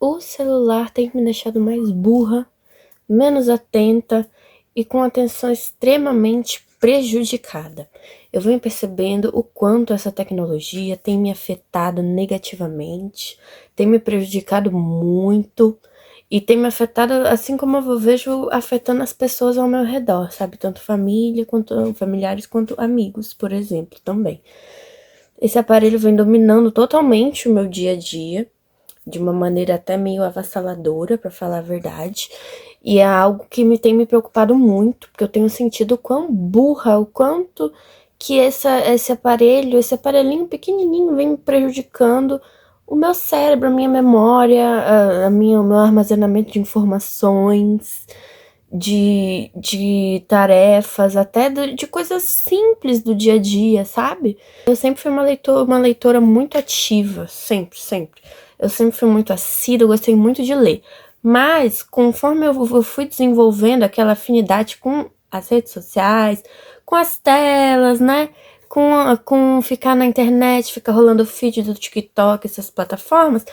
o celular tem me deixado mais burra, menos atenta e com atenção extremamente prejudicada. Eu venho percebendo o quanto essa tecnologia tem me afetado negativamente, tem me prejudicado muito e tem me afetado assim como eu vejo afetando as pessoas ao meu redor, sabe? Tanto família, quanto familiares, quanto amigos, por exemplo, também. Esse aparelho vem dominando totalmente o meu dia a dia, de uma maneira até meio avassaladora, pra falar a verdade. E é algo que tem me preocupado muito, porque eu tenho sentido o quão burra, o quanto que esse aparelho, esse aparelhinho pequenininho vem me prejudicando o meu cérebro, a minha memória, o meu armazenamento de informações, de tarefas, até de coisas simples do dia a dia, sabe? Eu sempre fui uma leitora muito ativa, sempre. Eu sempre fui muito assídua, gostei muito de ler. Mas, conforme eu fui desenvolvendo aquela afinidade com as redes sociais, com as telas, né? Com ficar na internet, ficar rolando o feed do TikTok, essas plataformas,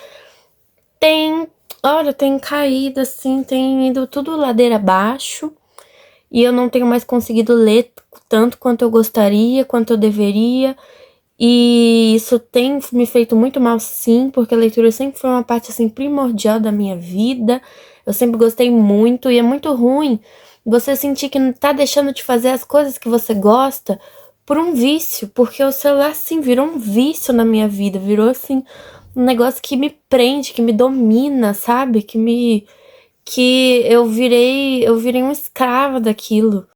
tem caído assim, tem ido tudo ladeira abaixo. E eu não tenho mais conseguido ler tanto quanto eu gostaria, quanto eu deveria. E isso tem me feito muito mal, sim, porque a leitura sempre foi uma parte assim primordial da minha vida. Eu sempre gostei muito e é muito ruim você sentir que não tá deixando de fazer as coisas que você gosta por um vício, porque o celular sim virou um vício na minha vida, virou assim um negócio que me prende, que me domina, sabe? Que eu virei uma escrava daquilo.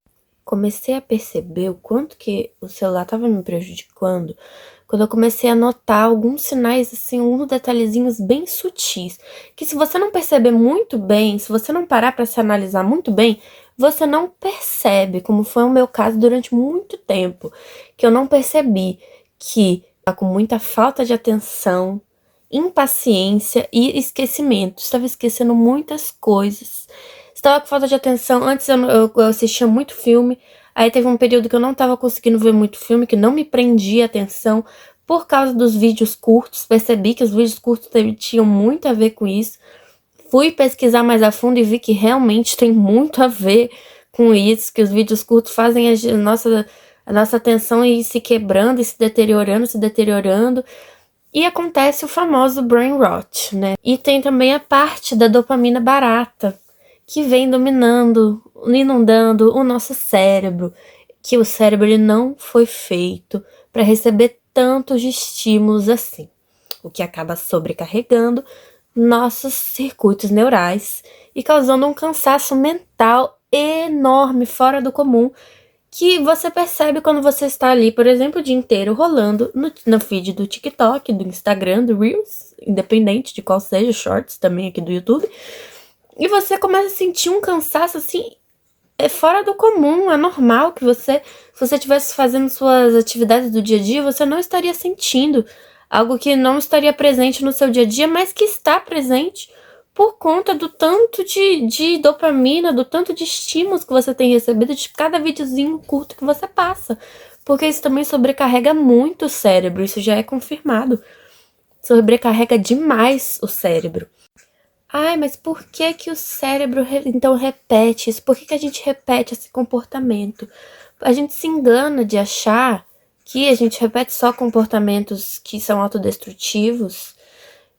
Comecei a perceber o quanto que o celular estava me prejudicando quando eu comecei a notar alguns sinais, assim, alguns detalhezinhos bem sutis, que se você não perceber muito bem, se você não parar para se analisar muito bem, você não percebe, como foi o meu caso durante muito tempo, que eu não percebi que tá com muita falta de atenção, impaciência e esquecimento. Estava esquecendo muitas coisas. Estava com falta de atenção. Antes eu assistia muito filme. Aí teve um período que eu não estava conseguindo ver muito filme, que não me prendia a atenção por causa dos vídeos curtos. Percebi que os vídeos curtos tinham muito a ver com isso. Fui pesquisar mais a fundo e vi que realmente tem muito a ver com isso, que os vídeos curtos fazem a nossa atenção ir se quebrando e se deteriorando. E acontece o famoso brain rot, né? E tem também a parte da dopamina barata, que vem dominando, inundando o nosso cérebro, que o cérebro ele não foi feito para receber tantos estímulos assim, o que acaba sobrecarregando nossos circuitos neurais e causando um cansaço mental enorme, fora do comum, que você percebe quando você está ali, por exemplo, o dia inteiro rolando no feed do TikTok, do Instagram, do Reels, independente de qual seja, Shorts também aqui do YouTube, e você começa a sentir um cansaço assim, é fora do comum, é normal que se você estivesse fazendo suas atividades do dia a dia, você não estaria sentindo algo que não estaria presente no seu dia a dia, mas que está presente por conta do tanto de dopamina, do tanto de estímulos que você tem recebido de cada videozinho curto que você passa. Porque isso também sobrecarrega muito o cérebro, isso já é confirmado. Sobrecarrega demais o cérebro. Ai, mas por que que o cérebro então repete isso? Por que que a gente repete esse comportamento? A gente se engana de achar que a gente repete só comportamentos que são autodestrutivos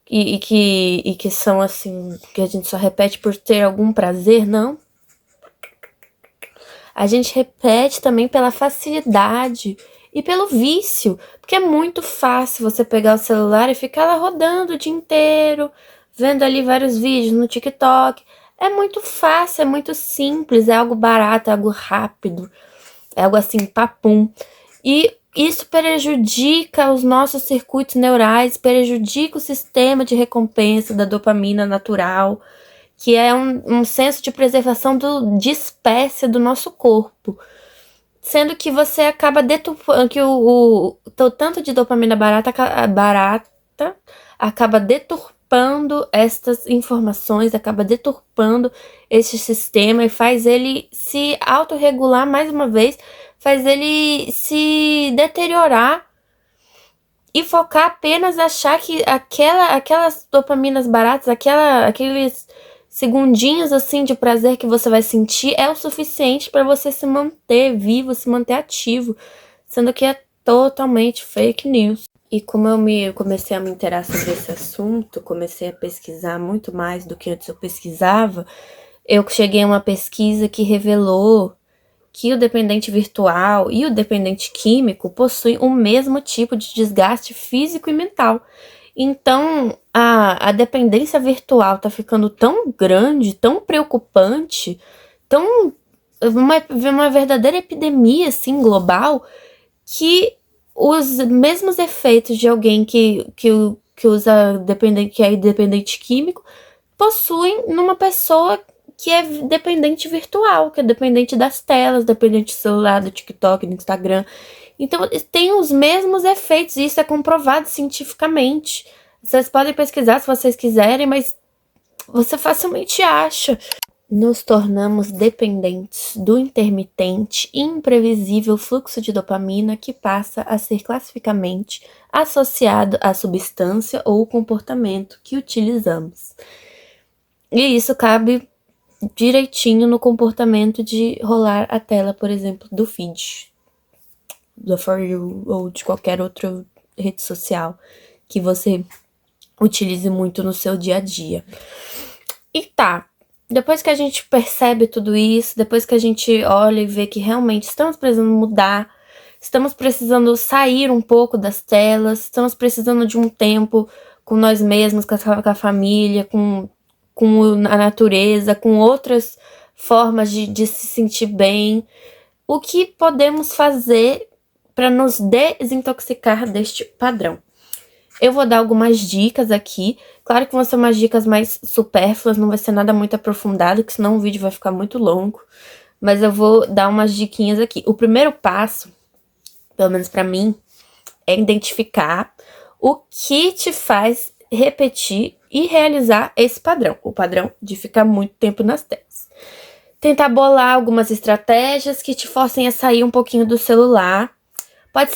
e que são assim, que a gente só repete por ter algum prazer, não. A gente repete também pela facilidade e pelo vício, porque é muito fácil você pegar o celular e ficar lá rodando o dia inteiro, vendo ali vários vídeos no TikTok. É muito fácil, é muito simples, é algo barato, é algo rápido, é algo assim, papum. E isso prejudica os nossos circuitos neurais, prejudica o sistema de recompensa da dopamina natural, que é um senso de preservação de espécie do nosso corpo. Sendo que você acaba deturpando, que o tanto de dopamina barata acaba deturpando estas informações, acaba deturpando esse sistema e faz ele se autorregular mais uma vez, faz ele se deteriorar e focar apenas achar que aquelas dopaminas baratas, aqueles segundinhos assim de prazer que você vai sentir é o suficiente para você se manter vivo, se manter ativo, sendo que é totalmente fake news. E como eu comecei a me interar sobre esse assunto, comecei a pesquisar muito mais do que antes eu pesquisava, eu cheguei a uma pesquisa que revelou que o dependente virtual e o dependente químico possuem o mesmo tipo de desgaste físico e mental. Então, a dependência virtual tá ficando tão grande, tão preocupante, tão uma verdadeira epidemia assim global, que os mesmos efeitos de alguém que usa dependente, que é dependente químico, possuem numa pessoa que é dependente virtual, que é dependente das telas, dependente do celular, do TikTok, do Instagram. Então, tem os mesmos efeitos, e isso é comprovado cientificamente. Vocês podem pesquisar se vocês quiserem, mas você facilmente acha. Nos tornamos dependentes do intermitente e imprevisível fluxo de dopamina que passa a ser classificamente associado à substância ou comportamento que utilizamos. E isso cabe direitinho no comportamento de rolar a tela, por exemplo, do feed, do For You ou de qualquer outra rede social que você utilize muito no seu dia a dia. E tá, depois que a gente percebe tudo isso, depois que a gente olha e vê que realmente estamos precisando mudar, estamos precisando sair um pouco das telas, estamos precisando de um tempo com nós mesmos, com a família, com a natureza, com outras formas de se sentir bem. O que podemos fazer para nos desintoxicar deste padrão? Eu vou dar algumas dicas aqui. Claro que vão ser umas dicas mais supérfluas, não vai ser nada muito aprofundado, que senão o vídeo vai ficar muito longo. Mas eu vou dar umas diquinhas aqui. O primeiro passo, pelo menos pra mim, é identificar o que te faz repetir e realizar esse padrão. O padrão de ficar muito tempo nas telas. Tentar bolar algumas estratégias que te forcem a sair um pouquinho do celular. Pode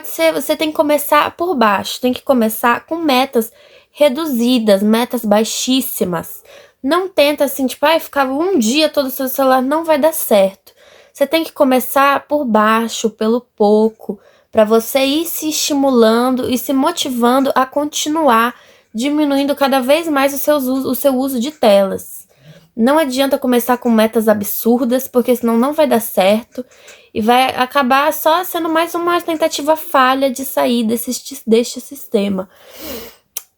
ser, você tem que começar por baixo, tem que começar com metas reduzidas, metas baixíssimas. Não tenta assim, tipo, ficar um dia todo o seu celular, não vai dar certo. Você tem que começar por baixo, pelo pouco, para você ir se estimulando e se motivando a continuar diminuindo cada vez mais o seu uso de telas. Não adianta começar com metas absurdas, porque senão não vai dar certo e vai acabar só sendo mais uma tentativa falha de sair deste sistema.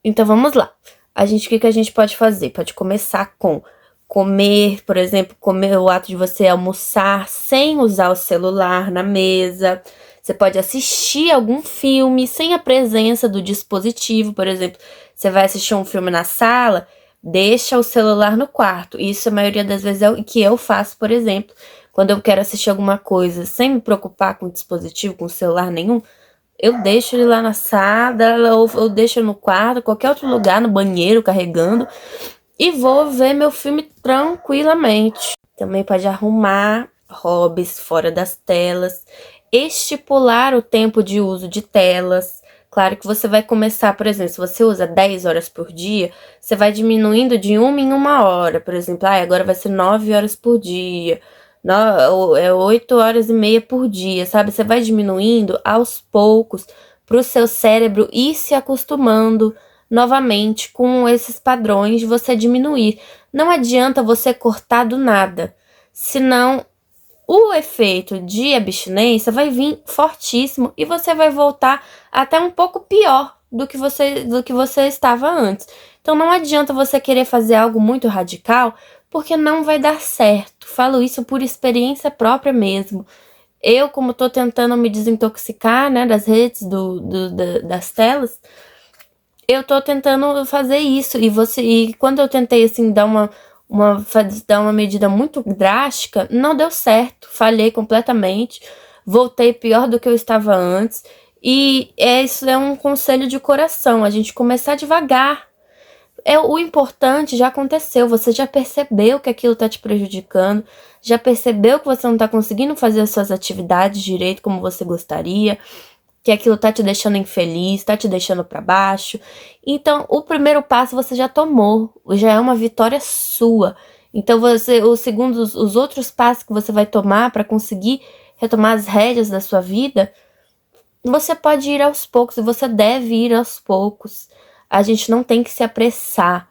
Então vamos lá. O que a gente pode fazer? Pode começar com comer, por exemplo, o ato de você almoçar sem usar o celular na mesa. Você pode assistir algum filme sem a presença do dispositivo, por exemplo. Você vai assistir um filme na sala, deixa o celular no quarto. Isso a maioria das vezes é o que eu faço, por exemplo. Quando eu quero assistir alguma coisa sem me preocupar com o dispositivo, com o celular nenhum, eu deixo ele lá na sala, ou eu deixo ele no quarto, qualquer outro lugar, no banheiro, carregando, e vou ver meu filme tranquilamente. Também pode arrumar hobbies fora das telas, estipular o tempo de uso de telas. Claro que você vai começar, por exemplo, se você usa 10 horas por dia, você vai diminuindo de 1 em 1 hora. Por exemplo, agora vai ser 9 horas por dia. 8 horas e meia por dia, sabe? Você vai diminuindo aos poucos para o seu cérebro ir se acostumando novamente com esses padrões de você diminuir. Não adianta você cortar do nada, senão o efeito de abstinência vai vir fortíssimo e você vai voltar até um pouco pior do que você estava antes. Então não adianta você querer fazer algo muito radical, porque não vai dar certo. Falo isso por experiência própria mesmo. Eu, como tô tentando me desintoxicar, né, das redes, das telas, eu tô tentando fazer isso. E quando eu tentei, assim, dar uma medida muito drástica, não deu certo. Falhei completamente. Voltei pior do que eu estava antes. E isso é um conselho de coração, a gente começar devagar. O importante já aconteceu, você já percebeu que aquilo tá te prejudicando, já percebeu que você não tá conseguindo fazer as suas atividades direito como você gostaria. que aquilo tá te deixando infeliz, tá te deixando pra baixo. Então, o primeiro passo você já tomou, já é uma vitória sua. Então, os outros passos que você vai tomar para conseguir retomar as rédeas da sua vida, você pode ir aos poucos e você deve ir aos poucos. A gente não tem que se apressar,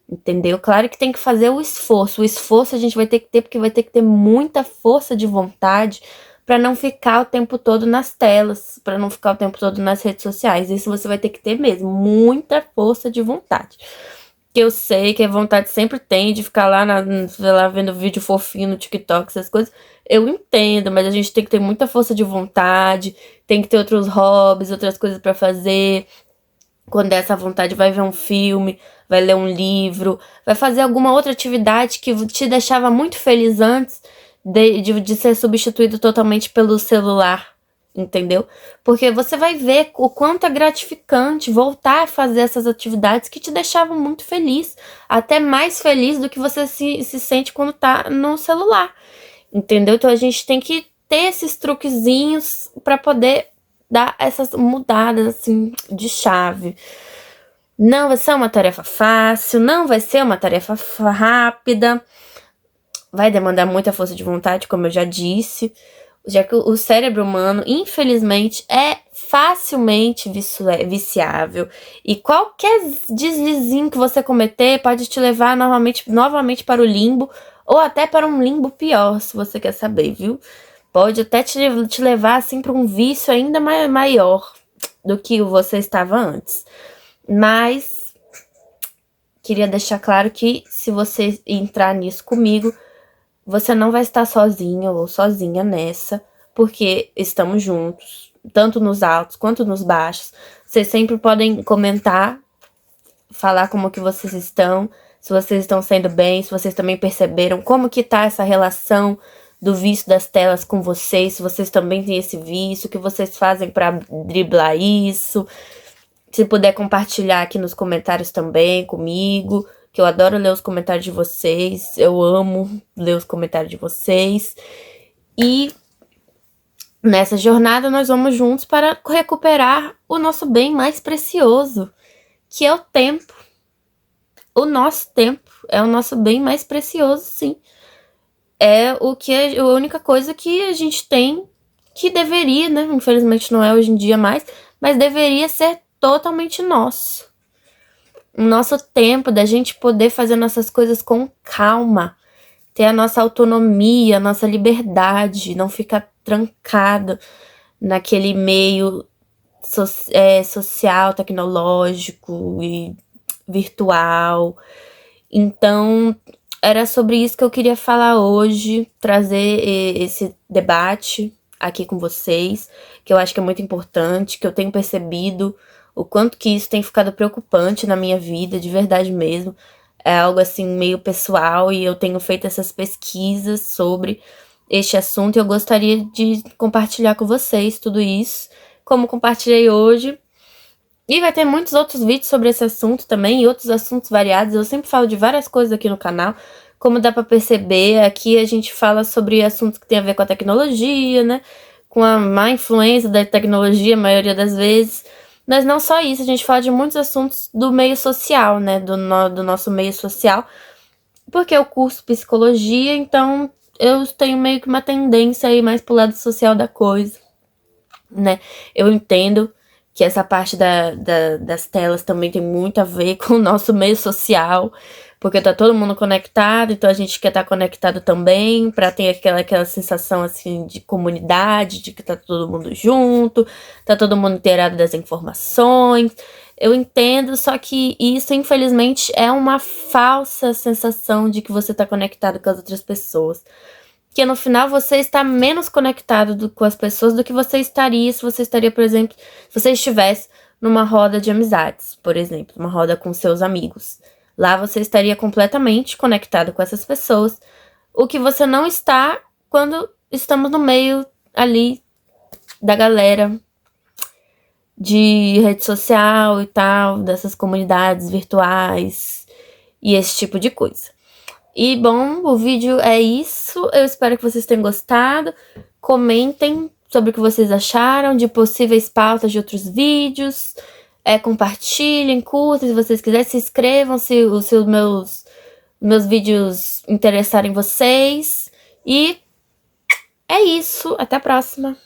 entendeu? Claro que tem que fazer o esforço. O esforço a gente vai ter que ter porque vai ter que ter muita força de vontade para não ficar o tempo todo nas telas, para não ficar o tempo todo nas redes sociais. Isso você vai ter que ter mesmo, muita força de vontade. Que eu sei que a vontade sempre tem de ficar lá, sei lá, vendo vídeo fofinho no TikTok, essas coisas. Eu entendo, mas a gente tem que ter muita força de vontade, tem que ter outros hobbies, outras coisas para fazer. Quando der essa vontade, vai ver um filme, vai ler um livro, vai fazer alguma outra atividade que te deixava muito feliz antes de ser substituído totalmente pelo celular, entendeu? Porque você vai ver o quanto é gratificante voltar a fazer essas atividades que te deixavam muito feliz, até mais feliz do que você se sente quando tá no celular, entendeu? Então a gente tem que ter esses truquezinhos para poder dar essas mudadas assim de chave. Não vai ser uma tarefa fácil, não vai ser uma tarefa rápida, vai demandar muita força de vontade, como eu já disse, já que o cérebro humano, infelizmente, é facilmente viciável e qualquer deslizinho que você cometer pode te levar novamente para o limbo ou até para um limbo pior, se você quer saber, viu? Pode até te levar assim para um vício ainda maior do que você estava antes. Mas queria deixar claro que se você entrar nisso comigo, você não vai estar sozinho ou sozinha nessa, porque estamos juntos, tanto nos altos quanto nos baixos. Vocês sempre podem comentar, falar como que vocês estão, se vocês estão sendo bem, se vocês também perceberam como que tá essa relação do vício das telas com vocês, se vocês também têm esse vício, o que vocês fazem para driblar isso. Se puder compartilhar aqui nos comentários também comigo, que eu adoro ler os comentários de vocês, eu amo ler os comentários de vocês. E nessa jornada nós vamos juntos para recuperar o nosso bem mais precioso, que é o tempo. O nosso tempo é o nosso bem mais precioso, sim. É a única coisa que a gente tem que deveria, né? Infelizmente não é hoje em dia mais, mas deveria ser totalmente nosso. O nosso tempo da gente poder fazer nossas coisas com calma, ter a nossa autonomia, a nossa liberdade, não ficar trancado naquele meio social, tecnológico e virtual. Então, era sobre isso que eu queria falar hoje, trazer esse debate aqui com vocês, que eu acho que é muito importante, que eu tenho percebido o quanto que isso tem ficado preocupante na minha vida, de verdade mesmo. É algo assim meio pessoal e eu tenho feito essas pesquisas sobre este assunto e eu gostaria de compartilhar com vocês tudo isso, como compartilhei hoje. E vai ter muitos outros vídeos sobre esse assunto também e outros assuntos variados. Eu sempre falo de várias coisas aqui no canal. Como dá pra perceber, aqui a gente fala sobre assuntos que tem a ver com a tecnologia, né? Com a má influência da tecnologia, a maioria das vezes. Mas não só isso, a gente fala de muitos assuntos do meio social, né? Do nosso meio social. Porque eu curso psicologia, então eu tenho meio que uma tendência aí mais pro lado social da coisa, né? Eu entendo que essa parte das telas também tem muito a ver com o nosso meio social, porque tá todo mundo conectado, então a gente quer estar conectado também, pra ter aquela sensação, assim, de comunidade, de que tá todo mundo junto, tá todo mundo inteirado das informações. Eu entendo, só que isso, infelizmente, é uma falsa sensação de que você tá conectado com as outras pessoas. Que no final você está menos conectado com as pessoas do que você estaria se você estaria, por exemplo, se você estivesse numa roda de amizades, por exemplo, uma roda com seus amigos. Lá você estaria completamente conectado com essas pessoas, o que você não está quando estamos no meio ali da galera de rede social e tal, dessas comunidades virtuais e esse tipo de coisa. E bom, o vídeo é isso. Eu espero que vocês tenham gostado. Comentem sobre o que vocês acharam, de possíveis pautas de outros vídeos. Compartilhem, curtem, se vocês quiserem, se inscrevam se os meus vídeos interessarem vocês. E é isso, até a próxima!